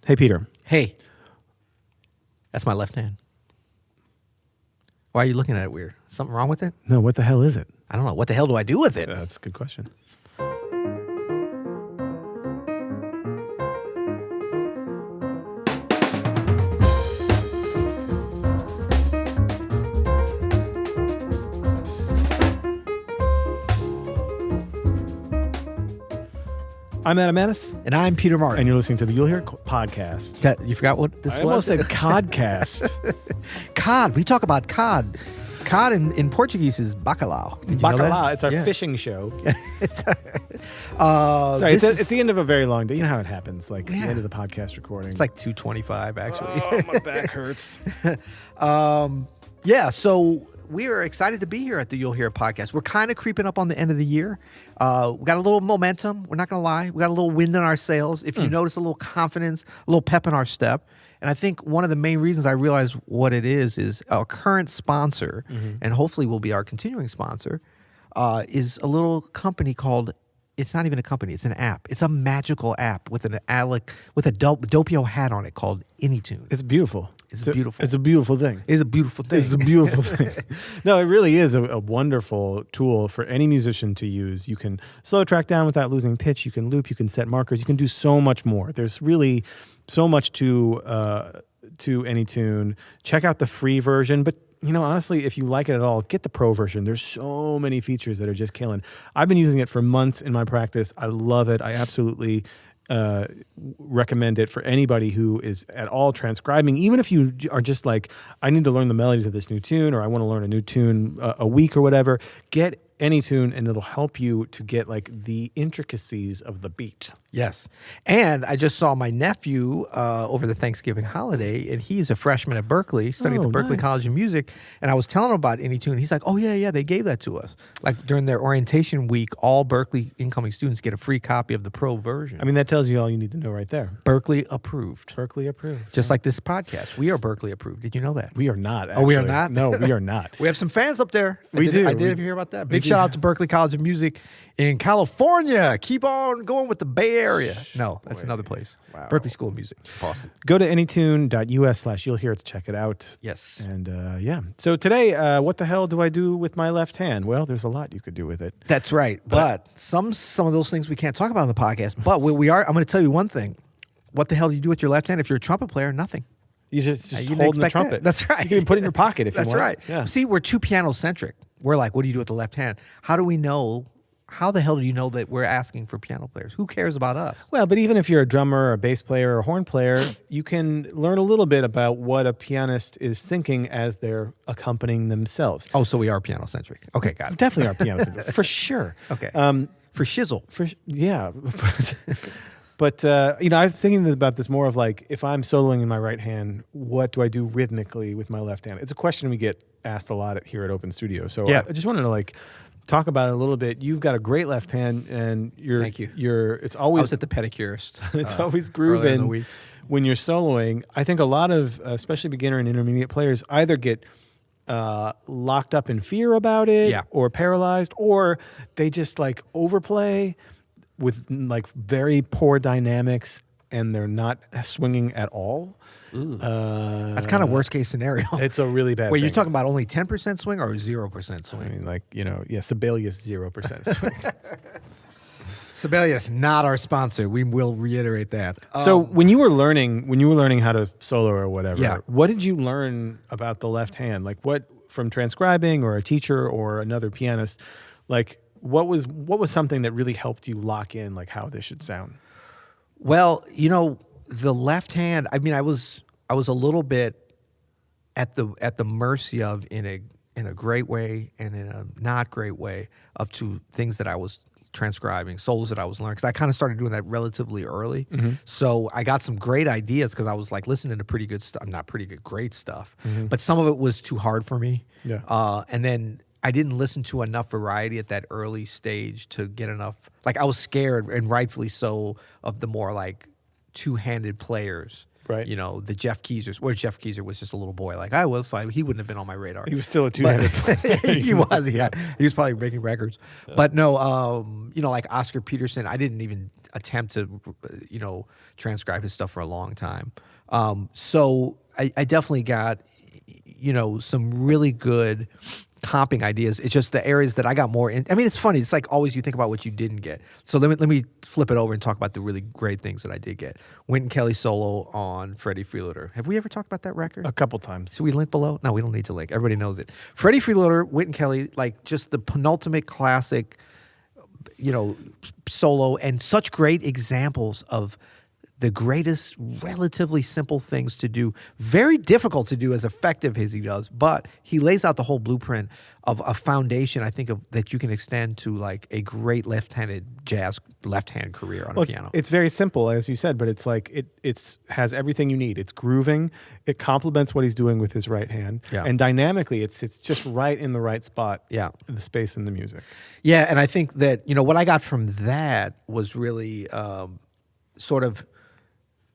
Hey, Peter. Hey, that's my left hand. Why are you looking at it weird? Something wrong with it? No, what the hell is it? I don't know. What the hell do I do with it? That's a good question. I'm Adam Manis, And I'm Peter Martin. and you're listening to the You'll Hear It podcast. You forgot what this I was? almost said codcast. Cod. We talk about cod. Cod in Portuguese is bacalhau. Did you know that? Bacalhau. It's our Yeah. fishing show. Uh, Sorry, this it's is- the end of a very long day. You know how it happens, like Yeah. the end of the podcast recording. It's like 2:25 actually. oh, my back hurts. Yeah, so we are excited to be here at the You'll Hear It podcast. We're kind of creeping up on the end of the year. We got a little momentum. We're not going to lie. We got a little wind in our sails. If you notice, a little confidence, a little pep in our step. And I think one of the main reasons I realize what it is our current sponsor, and hopefully will be our continuing sponsor, is a little company called. It's not even a company. It's an app. It's a magical app with a Doppio hat on it called Anytune. It's beautiful. It's beautiful. It's a beautiful thing. It's a beautiful thing. It's a beautiful thing. No, it really is a wonderful tool for any musician to use. You can slow track down without losing pitch. You can loop. You can set markers. You can do so much more. There's really so much to Anytune. Check out the free version, but honestly, if you like it at all, get the pro version. There's so many features that are just killing. I've been using it for months in my practice. I love it. I absolutely recommend it for anybody who is at all transcribing. Even if you are just like, I need to learn the melody to this new tune, or I want to learn a new tune a week or whatever, get Anytune, and it'll help you to get like the intricacies of the beat. Yes. And I just saw my nephew over the Thanksgiving holiday, and he's a freshman at Berkeley, studying at Oh, the Berkeley nice. College of Music. And I was telling him about Anytune. He's like, oh, yeah, they gave that to us. Like during their orientation week, all Berkeley incoming students get a free copy of the pro version. I mean, that tells you all you need to know right there. Berkeley approved. Berkeley approved. Just like this podcast. We are Berkeley approved. Did you know that? We are not. Oh, we are actually. not? No, we are not. We have some fans up there. We do. I did We- hear about that. we Big do. shout out to Berkeley College of Music in California. Keep on going with the Bay Area. No, that's another place. Wow. Berkeley School of Music. Boston. Go to anytune.us/you'll hear it to check it out. Yes. And yeah. So today, what the hell do I do with my left hand? Well, there's a lot you could do with it. That's right. But some of those things we can't talk about on the podcast. But we are. I'm going to tell you one thing. What the hell do you do with your left hand? If you're a trumpet player, nothing. You just You didn't holding the expect that. trumpet. That's right. You can even put it in your pocket if That's you want. right. Yeah. See, we're too piano centric. We're like, what do you do with the left hand? How do we know? How the hell do you know that we're asking for piano players? Who cares about us? Well, but even if you're a drummer or a bass player or a horn player, you can learn a little bit about what a pianist is thinking as they're accompanying themselves. Oh, so we are piano centric. Okay, got it. Definitely are pianists, for sure. Okay. For shizzle. Yeah. But, I'm thinking about this more of like, if I'm soloing in my right hand, what do I do rhythmically with my left hand? It's a question we get asked a lot here at Open Studio. So Yeah. I just wanted to like talk about it a little bit. You've got a great left hand, and Thank you. It's I always was at the pedicurist. it's always earlier in the grooving week. when you're soloing. I think a lot of, especially beginner and intermediate players, either get locked up in fear about it, Yeah. or paralyzed, or they just like overplay with like very poor dynamics, and they're not swinging at all. That's kind of worst case scenario. It's a really bad. Wait, thing. you're talking about only 10% swing or 0% swing? I mean, like Sibelius 0% swing. Sibelius, not our sponsor. We will reiterate that. So when you were learning how to solo or whatever, Yeah. what did you learn about the left hand? Like what from transcribing or a teacher or another pianist? Like what was something that really helped you lock in like how this should sound? Well, the left hand. I mean, I was a little bit at the mercy of in a great way and in a not great way of two things that I was transcribing, solos that I was learning, because I kind of started doing that relatively early. So I got some great ideas because I was like listening to pretty good stuff, not pretty good, great stuff, but some of it was too hard for me. Yeah. And then I didn't listen to enough variety at that early stage to get enough. Like I was scared, and rightfully so, of the more like two-handed players. Right. You know, the Jeff Keezers, where Jeff Keezer was just a little boy, like I was, so he wouldn't have been on my radar. He was still a two-handed player. He was, yeah. He was probably breaking records. But no, you know, like Oscar Peterson, I didn't even attempt to, you know, transcribe his stuff for a long time. So I definitely got, you know, some really good comping ideas. It's just the areas that I got more in. I mean, it's funny. It's like always you think about what you didn't get. So let me flip it over and talk about the really great things that I did get. Wynton Kelly solo on Freddie Freeloader. Have we ever talked about that record? A couple times. Should we link below? No, we don't need to link. Everybody knows it. Freddie Freeloader, Wynton Kelly, like just the penultimate classic, you know, solo, and such great examples of the greatest relatively simple things to do. Very difficult to do as effective as he does, but he lays out the whole blueprint of a foundation, I think, of that you can extend to like a great left-handed jazz left-hand career on a piano. It's very simple, as you said, but it's like it's has everything you need. It's grooving. It complements what he's doing with his right hand. Yeah. And dynamically, it's just right in the right spot. Yeah. The space in the music. Yeah, and I think that, you know, what I got from that was really sort of,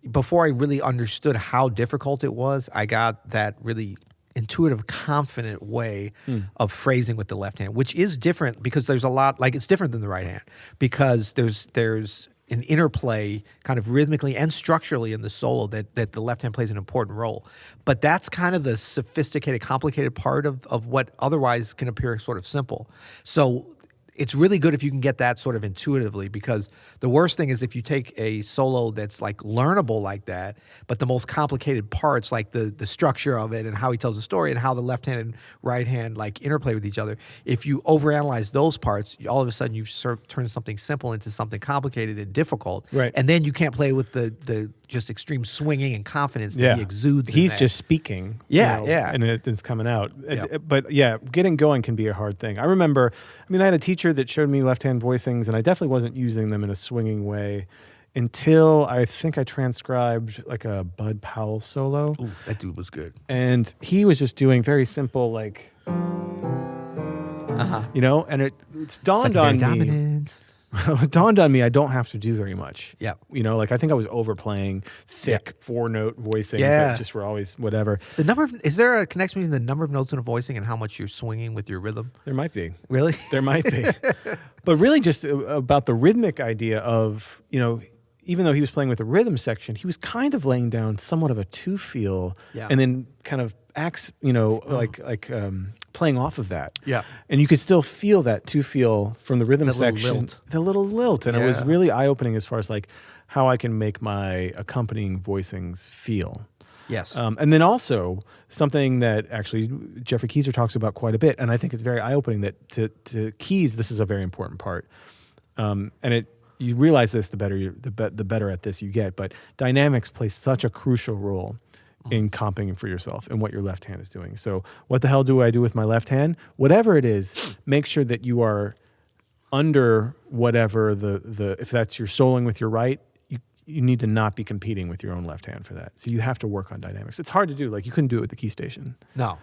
before I really understood how difficult it was, I got that really intuitive, confident way of phrasing with the left hand, which is different because there's a lot, like it's different than the right hand because there's an interplay kind of rhythmically and structurally in the solo that the left hand plays an important role. But that's kind of the sophisticated, complicated part of what otherwise can appear sort of simple. So it's really good if you can get that sort of intuitively, because the worst thing is if you take a solo that's like learnable like that, but the most complicated parts, like the structure of it and how he tells the story and how the left hand and right hand like interplay with each other, if you overanalyze those parts, all of a sudden you've sort of turned something simple into something complicated and difficult. Right. And then you can't play with the just extreme swinging and confidence that he exudes. He's in that. just speaking. Yeah, you know, yeah. And it's coming out. Yeah. But yeah, getting going can be a hard thing. I remember, I had a teacher that showed me left-hand voicings, and I definitely wasn't using them in a swinging way until I think I transcribed like a Bud Powell solo. Ooh, that dude was good. And he was just doing very simple, like, you know, and it's dawned on me. Dominance. It dawned on me I don't have to do very much. Yeah. You know, like I think I was overplaying thick 4-note voicings Yeah. that just were always whatever. Is there a connection between the number of notes in a voicing and how much you're swinging with your rhythm? There might be. Really? There might be. But really just about the rhythmic idea of, you know, even though he was playing with the rhythm section, he was kind of laying down somewhat of a two feel and then kind of acts, you know, like playing off of that. Yeah. And you could still feel that two feel from the rhythm That little section. lilt. The little lilt. And it was Yeah. really eye-opening as far as like how I can make my accompanying voicings feel. Yes. And then also something that actually Jeffrey Keezer talks about quite a bit, and I think it's very eye-opening that to keys, this is a very important part. And you realize this the better at this you get, but dynamics play such a crucial role in comping for yourself and what your left hand is doing. So what the hell do I do with my left hand? Whatever it is, make sure that you are under whatever the if that's you're soloing with your right, you need to not be competing with your own left hand for that. So you have to work on dynamics. It's hard to do. Like you couldn't do it with the key station. No.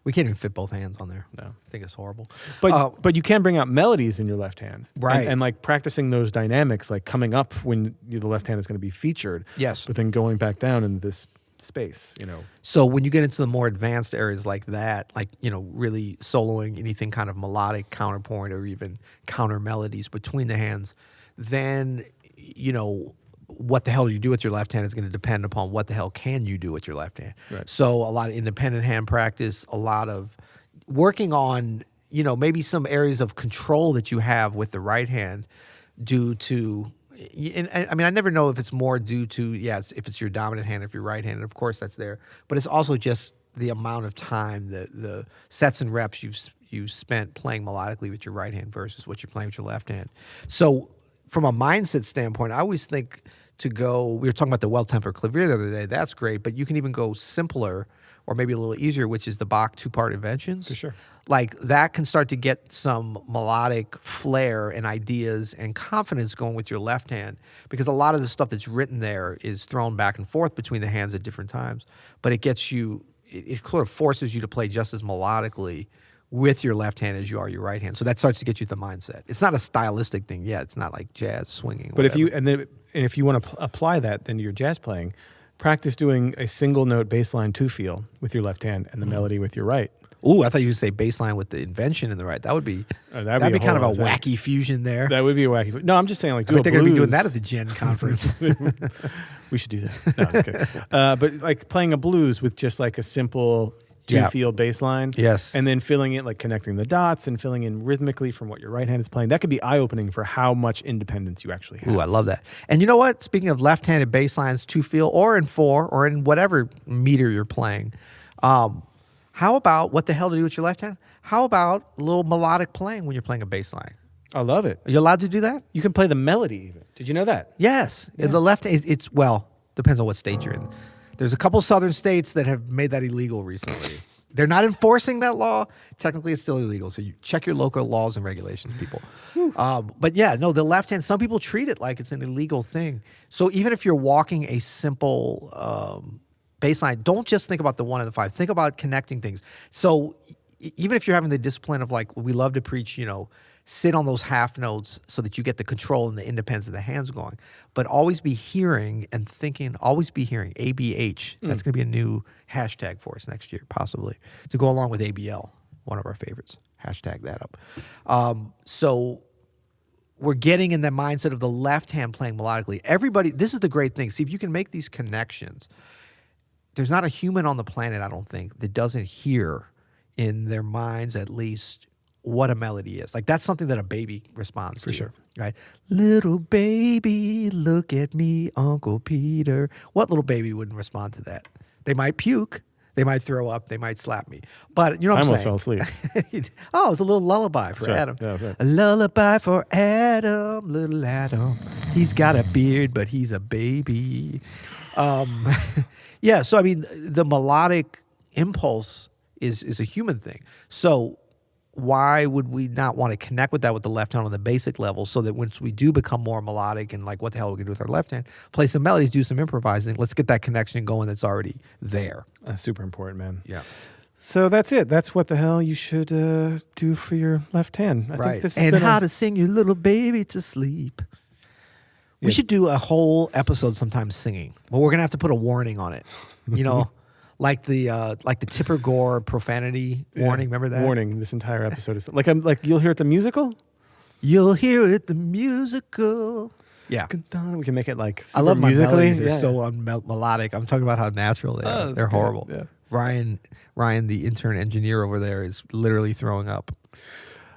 We can't even fit both hands on there. No. I think it's horrible. But you can bring out melodies in your left hand. Right. And like practicing those dynamics, like coming up when the left hand is going to be featured. Yes. But then going back down in this space, you know. So when you get into the more advanced areas like that, like, you know, really soloing anything kind of melodic counterpoint or even counter melodies between the hands, then, you know, what the hell you do with your left hand is going to depend upon what the hell can you do with your left hand. Right. So a lot of independent hand practice, a lot of working on, you know, maybe some areas of control that you have with the right hand due to, and I mean, I never know if it's more due to, if it's your dominant hand, if you're right-handed, of course that's there, but it's also just the amount of time, the sets and reps you've spent playing melodically with your right hand versus what you're playing with your left hand. So from a mindset standpoint, I always think we were talking about the well-tempered clavier the other day, that's great, but you can even go simpler or maybe a little easier, which is the Bach two-part inventions. For sure. Like that can start to get some melodic flair and ideas and confidence going with your left hand, because a lot of the stuff that's written there is thrown back and forth between the hands at different times, but it sort of forces you to play just as melodically with your left hand as you are your right hand. So that starts to get you the mindset. It's not a stylistic thing yet. It's not like jazz swinging. But whatever. and if you want to apply that then to your jazz playing, practice doing a single note bass line two feel with your left hand and the melody with your right. Ooh, I thought you would say bass line with the invention in the right. That would be that'd be a kind of whole a other thing. wacky fusion there. That would be a wacky. No, I'm just saying, like, do I a think they're going to be blues. doing that at the Gen conference. We should do that. No, just kidding. But like playing a blues with just like a simple two-feel bass line. Yes. And then filling it, like connecting the dots and filling in rhythmically from what your right hand is playing. That could be eye-opening for how much independence you actually have. Ooh, I love that. And you know what? Speaking of left-handed bass lines, two feel, or in four, or in whatever meter you're playing, how about what the hell to do with your left hand? How about a little melodic playing when you're playing a bass line? I love it. Are you allowed to do that? You can play the melody even. Did you know that? Yes. Yeah. The left, it's, well, depends on what state you're in. There's a couple southern states that have made that illegal recently. They're not enforcing that law. Technically, it's still illegal. So you check your local laws and regulations, people. But yeah, no, the left hand, some people treat it like it's an illegal thing. So even if you're walking a simple bass line, don't just think about the 1 and the 5. Think about connecting things. So even if you're having the discipline of, like, we love to preach, sit on those half notes so that you get the control and the independence of the hands going. But always be hearing and thinking, always be hearing, ABH. That's going to be a new hashtag for us next year, possibly, to go along with ABL, one of our favorites. Hashtag that up. So we're getting in the mindset of the left hand playing melodically. Everybody, this is the great thing. See, if you can make these connections, there's not a human on the planet, I don't think, that doesn't hear in their minds at least what a melody is. Like, that's something that a baby responds to. For sure. Right? Little baby, look at me, Uncle Peter. What little baby wouldn't respond to that? They might puke. They might throw up. They might slap me. But you know what I'm saying? I almost fell asleep. Oh, it's a little lullaby for That's right. Adam. Yeah, that's right. A lullaby for Adam, little Adam. He's got a beard, but he's a baby. Yeah, so I mean, the melodic impulse is a human thing. So why would we not want to connect with that with the left hand on the basic level, so that once we do become more melodic and like, what the hell are we going to do with our left hand? Play some melodies, do some improvising. Let's get that connection going that's already there. That's super important, man. Yeah. So that's it. That's what the hell you should do for your left hand. I think this has And been how to sing your little baby to sleep. We should do a whole episode sometime singing, but we're going to have to put a warning on it. Like the Tipper Gore profanity warning. Remember that? Warning. This entire episode is like you'll hear it the musical. You'll hear it the musical. Yeah. We can make it like super I love my musically. melodies. They're Yeah, so melodic. I'm talking about how natural they are. that's They're good. horrible. Yeah. Ryan, the intern engineer over there, is literally throwing up.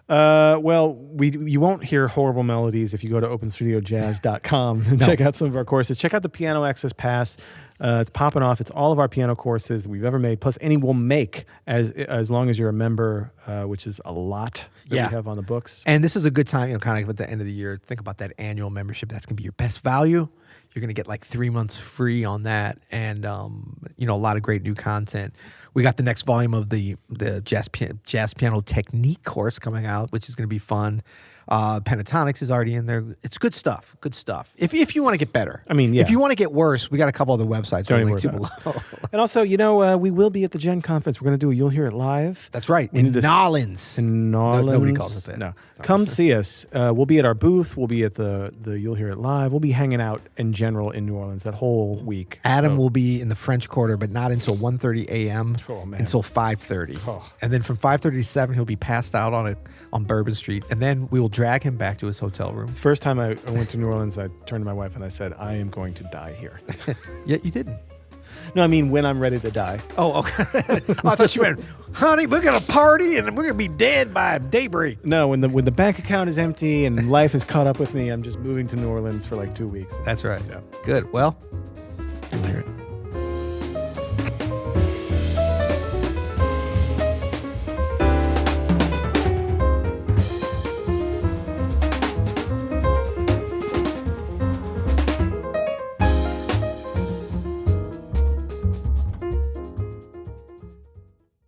Well, you won't hear horrible melodies if you go to openstudiojazz.com and check out some of our courses. Check out the Piano Access Pass. It's popping off. It's all of our piano courses that we've ever made, plus any we'll make as long as you're a member, which is a lot that we have on the books. And this is a good time, kind of at the end of the year, think about that annual membership. That's going to be your best value. You're going to get like 3 months free on that, and a lot of great new content. We got the next volume of the jazz piano technique course coming out, which is going to be fun. Pentatonics is already in there. It's good stuff. Good stuff. If you want to get better, I mean, yeah. If you want to get worse, we got a couple other websites we'll Don't link to even worry below. about it. And also, we will be at the Gen Conference. We're going to do You'll Hear It Live. That's right. We In need to- Nolens. In Nolens. Nobody calls it that. No. Come see us. We'll be at our booth. We'll be at the You'll Hear It Live. We'll be hanging out in general in New Orleans that whole week. Adam will be in the French Quarter, but not until 1:30 a.m. Oh, man. until 5:30. Oh. And then from 5:30 to 7, he'll be passed out on Bourbon Street. And then we will drag him back to his hotel room. First time I went to New Orleans, I turned to my wife and I said, I am going to die here. Yet you didn't. No, I mean when I'm ready to die. Oh, okay. I thought you meant, honey, we're going to party and we're going to be dead by daybreak. No, when the bank account is empty and life is caught up with me, I'm just moving to New Orleans for like 2 weeks. That's right. Yeah. Good. Well,